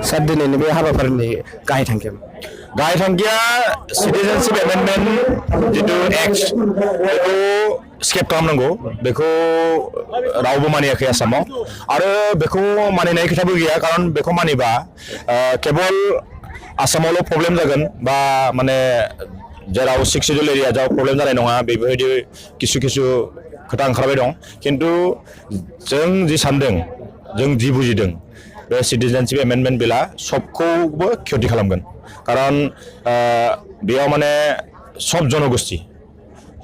सार दिनैनि बे हाबाफारिनि गाहाय थांखिया सिटिजेनशिप एमेन्डमेन्ट जितु एक्ट बेखौ स्केप खालामनांगौ बेखौ रावबो मानियाखै आसामाव आरो बेखौ मानिनाय खोथाबो गैया खारन बेखौ मानिबा केवल आसामावल' प्रब्लेम जागोन बा माने जेराव 6 शेड्यूल एरिया जाव प्रब्लेम जानाय नङा बेबायदि किसु खोथा ओंखारबाय दं किन्तु जों जि सानदों जों जि बुजिदों बे सिटिजेनशिप एमेन्डमेन्ट बिला सबखौबो क्षति खालामगोन कारण बेयाव माने सब जनगोष्ठी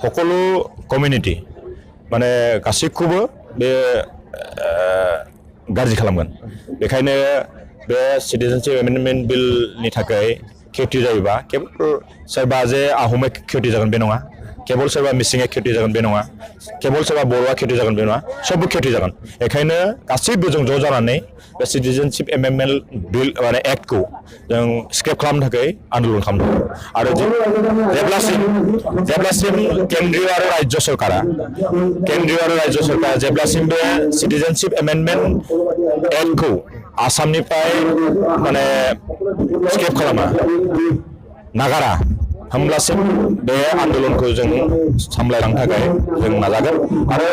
সকলো कमिउनिटी माने गासैखौबो बे गाज्रि खालामगोन बेखायनो बे सिटिजेनशिप एमेन्डमेन्ट बिलनि थाखाय क्षति जायोबा केवल सोरबा जे आहमे क्षति जागोन बे नङा केवल सोरबा मिसिङा क्षति जागोन बे नङा केवल सोरबा बर'आ क्षति जागोन बे नङा सबबो क्षति जागोन बेखायनो गासैबो जों ज' जानानै बे सिटिजेनशिप एमेन्डमेन्ट बिल माने एक्टखौ जों स्केप खालामनो थाखाय आन्दोलन खालामदों आरो जेब्लासिम केन्द्रीय आरो राज्य सरकारा जेब्लासिम बे सिटिजेनशिप एमेन्डमेन्ट एक्टखौ आसामनिफ्राय माने स्केप खालामा नागारा होमब्लासिम बे आन्दोलनखौ जों सामलायलांनो थाखाय जों नाजागोन आरो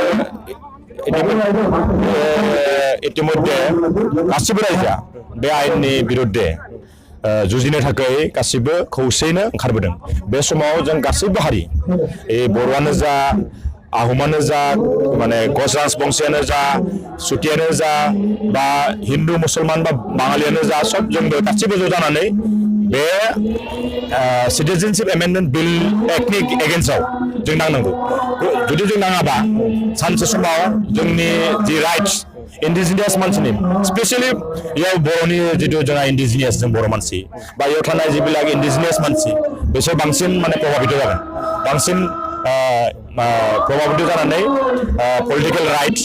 इतिमध्ये गासिबो रायजोआ बे आयेननि बिरुद्धे जुजिनो थाखाय गासिबो खौसेयैनो ओंखारबोदों बे समाव जों गासिबो हारि बर'आनो जा आहमानो जा माने कच राजबंशीयानो जा सुतियानो जा बा हिन्दु मुसलमान बा बाङालियानो जा सब जोंबो गासिबो ज' जानानै बे सिटिजेनशिप एमेन्डमेन्ट बिल एक्टनि एगेन्स्टआव जों नांनांगौ जुदि जों नाङाबा सानसे समाव जोंनि जि राइट्स इन्डिजिनियास मानसिनि स्पेशली इयाव बर'नि जितु जोंहा इन्डिजिनियास जों बर' मानसि बा इयाव थानाय जिबिलाक इन्डिजिनियास मानसि बिसोर बांसिन माने प्रभाबित जागोन बांसिन प्रभाबित जानानै पलिटिकेल राइट्स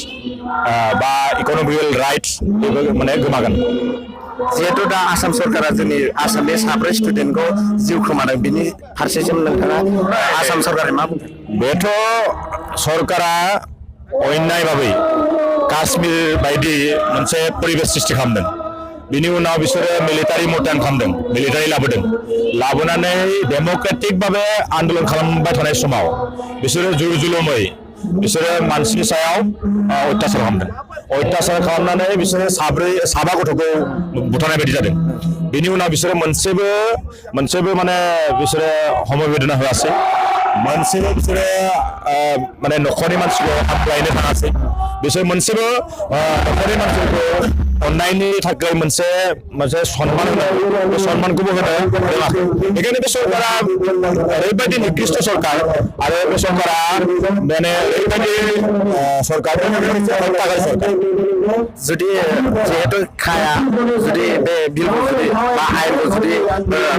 बा इकनमिकेल राइट्स बेबो माने गोमागोन जिहेतु दा आसाम सरकारा जोंनि आसामनि 7 स्टुडेन्टखौ जिउ खोमादों बिनि फारसेसिम नोंथाङा आसाम सरकारा मा बुंदों बेथ' सरकारा अन्याय भाबै काश्मीर बायदि मोनसे परिबेश सृष्टि खालामदों बिनि उनाव बिसोरो मिलिटारि मुभमेन्ट खालामदों मिलिटारि लाबोनानै डेम'क्रेटिक भाबे आन्दोलन खालामबाय थानाय समाव बिसोरो जुर जुलुमै बिसोरो मानसिनि सायाव अत्याचार खालामदों अत्याचार खालामनानै बिसोरो साबा गथ'खौ बुथारनाय बायदि जादों बिनि उनाव बिसोरो मोनसेबो माने बिसोरो हमवेदना होआसै मोनसेबो बिसोरो माने न'खरनि मानसिखौ हात लायनो थाङासै बिसोर मोनसेबो न'खरनि मानसिखौ अन्नायनि थाखाय मोनसे सन्मानखौबो होनो रोङाखै बेखायनो बे सरकारा ओरैबायदि निकृष्ट सरकार आरो बे सरकारा माने ओरैबायदि सरकार जुदि जिहेतु खाया जुदि बे बिलखौ जुदि बा आयेनखौ जुदि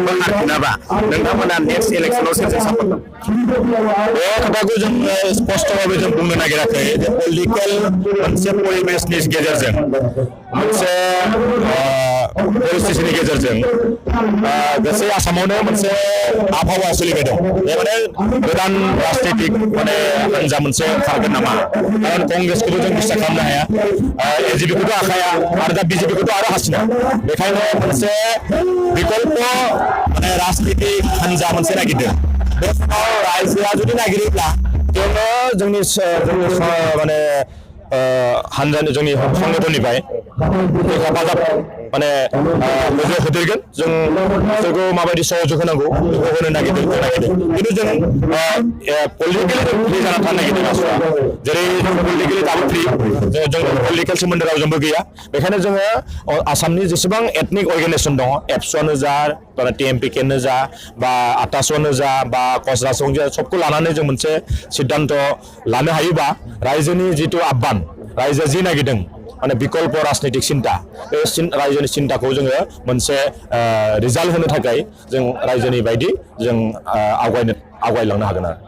बोखारफिनाबा नोंथांमोना नेक्स्ट इलेक्सनाव सोरजों सापर्ट बे खोथाखौ जों स्पष्ट भाबै जों बुंनो नागिराखै जे पलिटिकेल मोनसे परिबेशनि गेजेरजों मोनसे परिस्थितिनि गेजेरजों गासै आसामावनो मोनसे आबहावा सोलिबाय दं बे माने गोदान राजनितिक माने हान्जा मोनसे ओंखारगोन नामा कारण कंग्रेसखौबो जों बिसा खालामनो हाया एजिपिखौथ' हाखाया आरो दा बिजेपिखौथ' आरो हासिना बेखायनो मोनसे बिकल्प माने राजनितिक हान्जा मोनसे नागिरदों बे समाव रायजोआ जुदि नागिरोब्ला जोङो जोंनि माने हान्जानि जोंनि संगठननिफ्राय हेफाजाब माने होदेरगोन जों बिसोरखौ माबायदि सहयोग होनांगौ बेखौ होनो नागिरदों खिन्थु जों पलिटिकेलि जाना थानो नागिरदों मानसिफ्रा जेरै पलिटिकेलि दाबो फ्रि जों पलिटिकेल सोमोन्दो रावजोंबो गैया बेखायनो जोङो आसामनि जेसेबां एथनिक अर्गेनाइजेसन दङ एबसुआनो जा टिएमपिकेनो जा बा आटासुआनो जा बा कच राजबंशी सबखौ लानानै जों मोनसे सिद्धान्त लानो हायोबा रायजोनि जितु आह्वान रायजोआ जि नागिरदों माने विकल्प राजनीतिक चिन्ता बे रायजोनि चिन्ताखौ जोङो मोनसे रिजाल्ट होनो थाखाय जों रायजोनि बायदि जों आवगायलांनो हागोन आरो